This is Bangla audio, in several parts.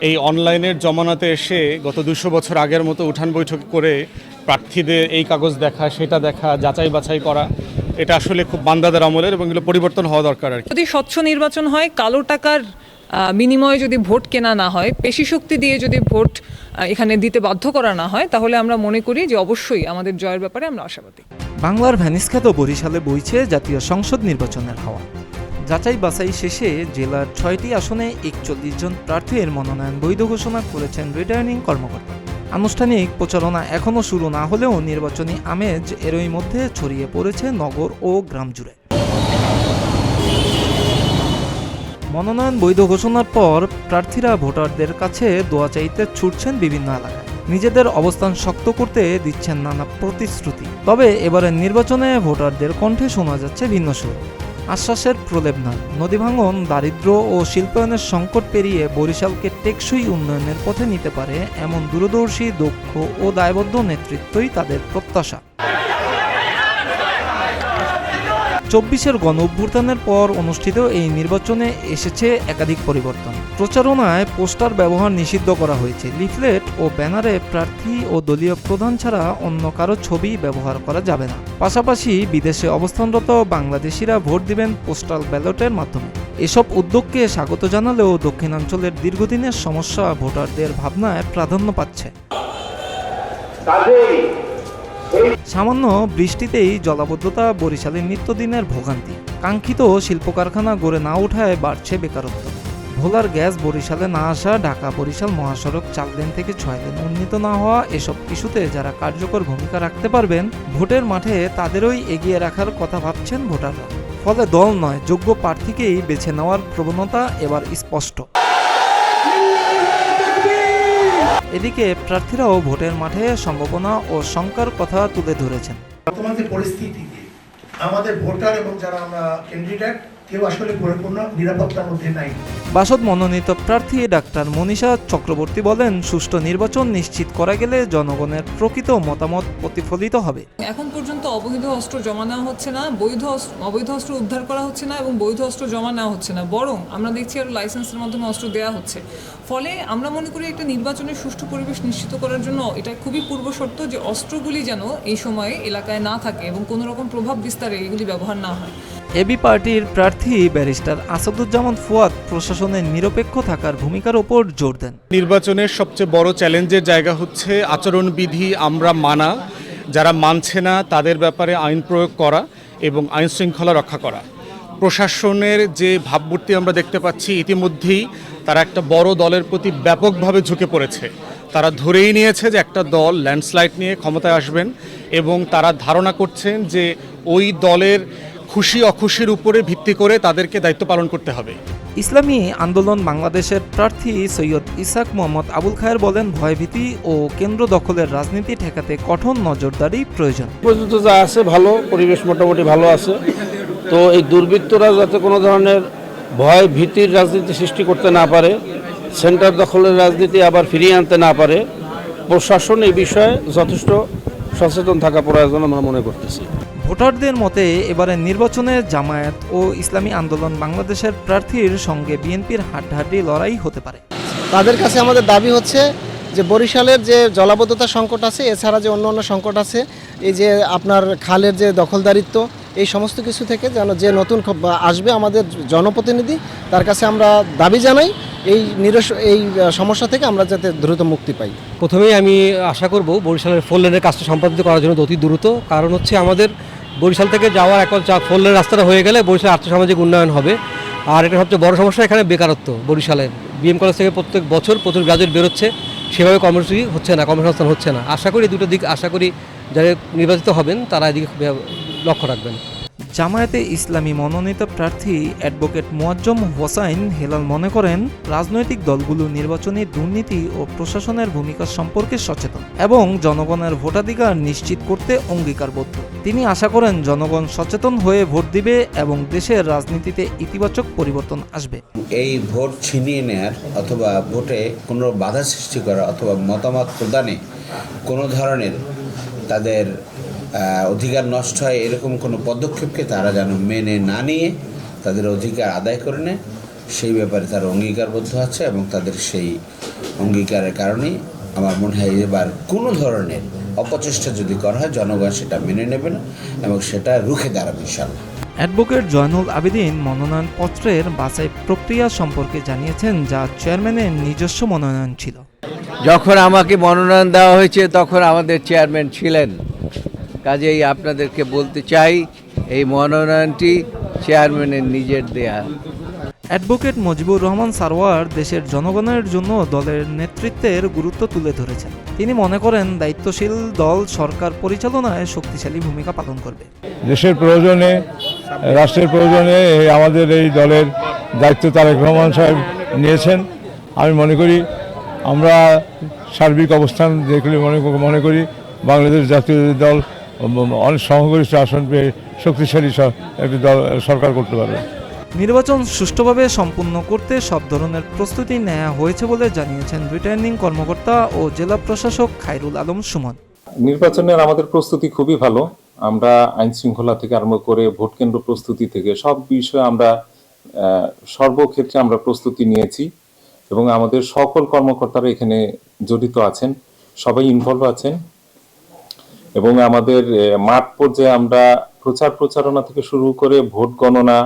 এই অনলাইনের জমানাতে এসে গত 200 বছর আগের মতো উঠান বৈঠক করে প্রার্থীদের এই কাগজ দেখা সেটা দেখা যাচাই বাছাই করা, এটা আসলে খুব বান্দাদের আমলের এবং এগুলো পরিবর্তন হওয়া দরকার আর কি। যদি স্বচ্ছ নির্বাচন হয়, কালো টাকার বিনিময়ে যদি ভোট কেনা না হয়, পেশি শক্তি দিয়ে যদি ভোট এখানে দিতে বাধ্য করা না হয়, তাহলে আমরা মনে করি যে অবশ্যই আমাদের জয়ের ব্যাপারে আমরা আশাবাদী। বাংলার ভ্যানিস খ্যাত বরিশালে বইছে জাতীয় সংসদ নির্বাচনের হাওয়া। যাচাই বাছাই শেষে জেলার 6টি আসনে 41 জন প্রার্থীর মনোনয়ন বৈধ ঘোষণা করেছেন রিটার্নিং কর্মকর্তা। আনুষ্ঠানিক প্রচারণা এখনও শুরু না হলেও নির্বাচনী আমেজ এরই মধ্যে ছড়িয়ে পড়েছে নগর ও গ্রাম জুড়ে। মনোনয়ন বৈধ ঘোষণার পর প্রার্থীরা ভোটারদের কাছে দোয়া চাইতে ছুটছেন বিভিন্ন এলাকায়। নিজেদের অবস্থান শক্ত করতে দিচ্ছেন নানা প্রতিশ্রুতি। তবে এবারের নির্বাচনে ভোটারদের কণ্ঠে শোনা যাচ্ছে ভিন্ন সুর। আশ্বাসের প্রলেপ নয়, নদী ভাঙন, দারিদ্র্য ও শিল্পায়নের সংকট পেরিয়ে বরিশালকে টেকসই উন্নয়নের পথে নিতে পারে এমন দূরদর্শী, দক্ষ ও দায়বদ্ধ নেতৃত্বই তাদের প্রত্যাশা। 24-এর গণ অভ্যুত্থানের পর অনুষ্ঠিত এই নির্বাচনে এসেছে একাধিক পরিবর্তন। প্রচারণায় পোস্টার ব্যবহার নিষিদ্ধ করা হয়েছে। লিফলেট ও ব্যানারে প্রার্থী ও দলীয় প্রধান ছাড়া অন্য কারো ছবি ব্যবহার করা যাবে না। পাশাপাশি বিদেশে অবস্থানরত বাংলাদেশিরা ভোট দিবেন পোস্টাল ব্যালটের মাধ্যমে। এসব উদ্যোগকে স্বাগত জানালেও দক্ষিণাঞ্চলের দীর্ঘদিনের সমস্যা ভোটারদের ভাবনায় প্রাধান্য পাচ্ছে। সামান্য বৃষ্টিতেই জলাবদ্ধতা বরিশালের নিত্যদিনের ভোগান্তি। কাঙ্ক্ষিত শিল্প কারখানা গড়ে না ওঠায় বাড়ছে বেকারত্ব। ভোলার গ্যাস বরিশালে না আসা, ঢাকা বরিশাল মহাসড়ক 4 লেন থেকে 6 লেন উন্নীত না হওয়া, এসব ইস্যুতে যারা কার্যকর ভূমিকা রাখতে পারবেন ভোটের মাঠে তাদেরই এগিয়ে রাখার কথা ভাবছেন ভোটাররা। ফলে দল নয়, যোগ্য প্রার্থীকেই বেছে নেওয়ার প্রবণতা এবার স্পষ্ট। এদিকে প্রার্থীরাও ভোটের মাঠে সম্ভাবনা ও শঙ্কার কথা তুলে ধরেছেন। বর্তমান যে পরিস্থিতিতে আমাদের ভোটার এবং যারা আমরা ক্যান্ডিডেট কেউ আসলে পরিপূর্ণ নিরাপত্তার মধ্যে নাই। বাসদ মনোনীত প্রার্থী ডাক্তার মনীষা চক্রবর্তী বলেন, সুষ্ঠু নির্বাচন নিশ্চিত করা গেলে জনগণের প্রকৃত মতামত প্রতিফলিত হবে। এখন পর্যন্ত অবৈধ অস্ত্র জমা নেওয়া হচ্ছে না, অবৈধ অস্ত্র উদ্ধার করা হচ্ছে না এবং বৈধ অস্ত্র জমা নেওয়া হচ্ছে না, বরং আমরা দেখছি আর লাইসেন্সের মাধ্যমে অস্ত্র দেওয়া হচ্ছে। ফলে আমরা মনে করি একটা নির্বাচনের সুষ্ঠু পরিবেশ নিশ্চিত করার জন্য এটা খুবই পূর্ব শর্ত যে অস্ত্রগুলি যেন এই সময়ে এলাকায় না থাকে এবং কোনো রকম প্রভাব বিস্তারে এগুলি ব্যবহার না হয়। এবি পার্টির প্রার্থী ব্যারিস্টার আসাদুজ্জামান ফুয়াদ প্রশাসনের নিরপেক্ষ থাকার ভূমিকার ওপর জোর দেন। নির্বাচনের সবচেয়ে বড় চ্যালেঞ্জের জায়গা হচ্ছে আচরণবিধি আমরা মানা, যারা মানছে না তাদের ব্যাপারে আইন প্রয়োগ করা এবং আইন শৃঙ্খলা রক্ষা করা। প্রশাসনের যে ভাবমূর্তি আমরা দেখতে পাচ্ছি, ইতিমধ্যেই তারা একটা বড় দলের প্রতি ব্যাপকভাবে ঝুঁকে পড়েছে। তারা ধরেই নিয়েছে যে একটা দল ল্যান্ডস্লাইড নিয়ে ক্ষমতায় আসবেন এবং তারা ধারণা করছেন যে ওই দলের খুশি অখুশির উপরে ভিত্তি করে তাদেরকে দায়িত্ব পালন করতে হবে। ইসলামী আন্দোলন বাংলাদেশের প্রার্থী সৈয়দ ইসাক মোহাম্মদ আবুল খায়ের বলেন, ভয়ভীতি ও কেন্দ্র দখলের রাজনীতি ঠেকাতে কঠোর নজরদারি প্রয়োজন। পর্যন্ত যা আছে ভালো, পরিবেশ মোটামুটি ভালো আছে। তো এই দুর্বৃত্তরা যাতে কোনো ধরনের ভয় ভীতির রাজনীতি সৃষ্টি করতে না পারে, সেন্টার দখলের রাজনীতি আবার ফিরিয়ে আনতে না পারে, প্রশাসন এই বিষয়ে যথেষ্ট সচেতন থাকা প্রয়োজন আমরা মনে করতেছি। ভোটারদের মতে এবারের নির্বাচনে জামায়াত ও ইসলামী আন্দোলন বাংলাদেশের প্রার্থীর সঙ্গে বিএনপির হাড্ডাহাড্ডি লড়াই হতে পারে। তাদের কাছে আমাদের দাবি হচ্ছে যে বরিশালের যে জলাবদ্ধতা সংকট আছে, এছাড়া যে অন্য সংকট আছে, এই যে আপনার খালের যে দখলদারিত্ব, এই সমস্ত কিছু থেকে যেন যে নতুন আসবে আমাদের জনপ্রতিনিধি, তার কাছে আমরা দাবি জানাই এই সমস্যা থেকে আমরা যাতে দ্রুত মুক্তি পাই। প্রথমেই আমি আশা করব বরিশালের 4 লেনের কাজটা সম্পাদিত করার জন্য অতি দ্রুত। কারণ হচ্ছে আমাদের বরিশাল থেকে যাওয়ার এখন 4 লেনের রাস্তাটা হয়ে গেলে বরিশাল আর্থসামাজিক উন্নয়ন হবে। আর এটা সবচেয়ে বড় সমস্যা এখানে বেকারত্ব। বরিশালের বিএম কলেজ থেকে প্রত্যেক বছর প্রচুর গ্রাজুয়েট বেরোচ্ছে, সেভাবে কর্মসূচি হচ্ছে না, কর্মসংস্থান হচ্ছে না। আশা করি দুটো দিক, আশা করি যারা নির্বাচিত হবেন তারা এদিকে লক্ষ্য রাখবেন। জামায়াতে ইসলামী মনোনীত প্রার্থী অ্যাডভোকেট মোয়াজ্জম হোসাইন হেলাল মনে করেন, রাজনৈতিক দলগুলো নির্বাচনী দুর্নীতি ও প্রশাসনের ভূমিকা সম্পর্কে সচেতন এবং জনগণের ভোটাধিকার নিশ্চিত করতে অঙ্গীকারবদ্ধ। তিনি আশা করেন জনগণ সচেতন হয়ে ভোট দিবে এবং দেশের রাজনীতিতে ইতিবাচক পরিবর্তন আসবে। এই ভোট ছিনিয়ে নেয়ার অথবা ভোটে কোনো বাধা সৃষ্টি করা অথবা মতামত প্রদানে কোনো ধরনের তাদের অধিকার নষ্ট হয় এরকম কোনো পদক্ষেপকে তারা যেন মেনে না নিয়ে তাদের অধিকার আদায় করে নেয় সেই ব্যাপারে তারা অঙ্গীকারবদ্ধ আছে এবং তাদের সেই অঙ্গীকারের কারণেই আমার মনে হয় এবার কোনো ধরনের অপচেষ্টা যদি করা হয় জনগণ সেটা মেনে নেবে না এবং সেটা রুখে দাঁড়াবে ইনশাআল্লাহ। অ্যাডভোকেট জয়নুল আবেদিন মনোনয়নপত্রের বাছাই প্রক্রিয়া সম্পর্কে জানিয়েছেন, যা চেয়ারম্যানের নিজস্ব মনোনয়ন ছিল। যখন আমাকে মনোনয়ন দেওয়া হয়েছে তখন আমাদের চেয়ারম্যান ছিলেন, কাজেই আপনাদেরকে বলতে চাই এই মনোনয়নটি চেয়ারম্যানের নিজের দেয়া। অ্যাডভোকেট মুজিবুর রহমান সারওয়ার দেশের জনগণের জন্য দলের নেতৃত্বের গুরুত্ব তুলে ধরেছেন। তিনি মনে করেন দায়িত্বশীল দল সরকার পরিচালনায় শক্তিশালী ভূমিকা পালন করবে। দেশের প্রয়োজনে, রাষ্ট্রের প্রয়োজনে আমাদের এই দলের দায়িত্ব তারেক রহমান সাহেব নিয়েছেন। আমি মনে করি আমরা সার্বিক অবস্থান দেখলে মনে করি বাংলাদেশ জাতীয় দল অনেক সংখ্যাগরিষ্ঠ আসন পেয়ে শক্তিশালী একটি দল সরকার করতে পারবে। নির্বাচন সুষ্ঠুভাবে সম্পূর্ণ করতে সব ধরনের প্রস্তুতি নেওয়া হয়েছে বলে জানিয়েছেন রিটার্নিং কর্মকর্তা ও জেলা প্রশাসক খায়রুল আলম সুমন। নির্বাচনের আমাদের প্রস্তুতি খুবই ভালো। আমরা আইন শৃঙ্খলা থেকে আরম্ভ করে ভোট কেন্দ্র প্রস্তুতি থেকে সব বিষয়ে আমরা সর্বক্ষেত্রে আমরা প্রস্তুতি নিয়েছি এবং আমাদের সকল কর্মকর্তারা এখানে জড়িত আছেন, সবাই ইনভলভ আছেন এবং আমাদের মাঠ পর্যায়ে আমরা প্রচারণা থেকে শুরু করে ভোট গণনা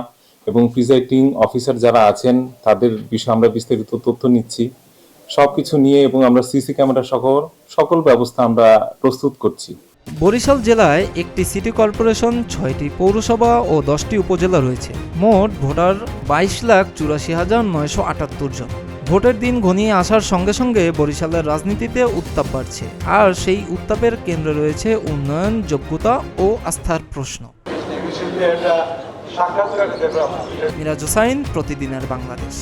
এবং প্রিজাইডিং অফিসার যারা আছেন তাদের বিষয়ে আমরা বিস্তারিত তথ্য নিচ্ছি, সবকিছু নিয়ে এবং আমরা সিসি ক্যামেরা সহ সকল ব্যবস্থা আমরা প্রস্তুত করছি। বরিশাল জেলায় একটি সিটি কর্পোরেশন, 6টি পৌরসভা ও 10টি উপজেলা রয়েছে। মোট ভোটার 22,84,978 জন। ভোটের দিন ঘনিয়ে আসার সঙ্গে সঙ্গে বরিশালের রাজনীতিতে উত্তাপ বাড়ছে, আর সেই উত্তাপের কেন্দ্রে রয়েছে উন্নয়ন, যোগ্যতা ও আস্থার প্রশ্ন। মিরাজ হোসাইন, প্রতিদিনের বাংলাদেশ।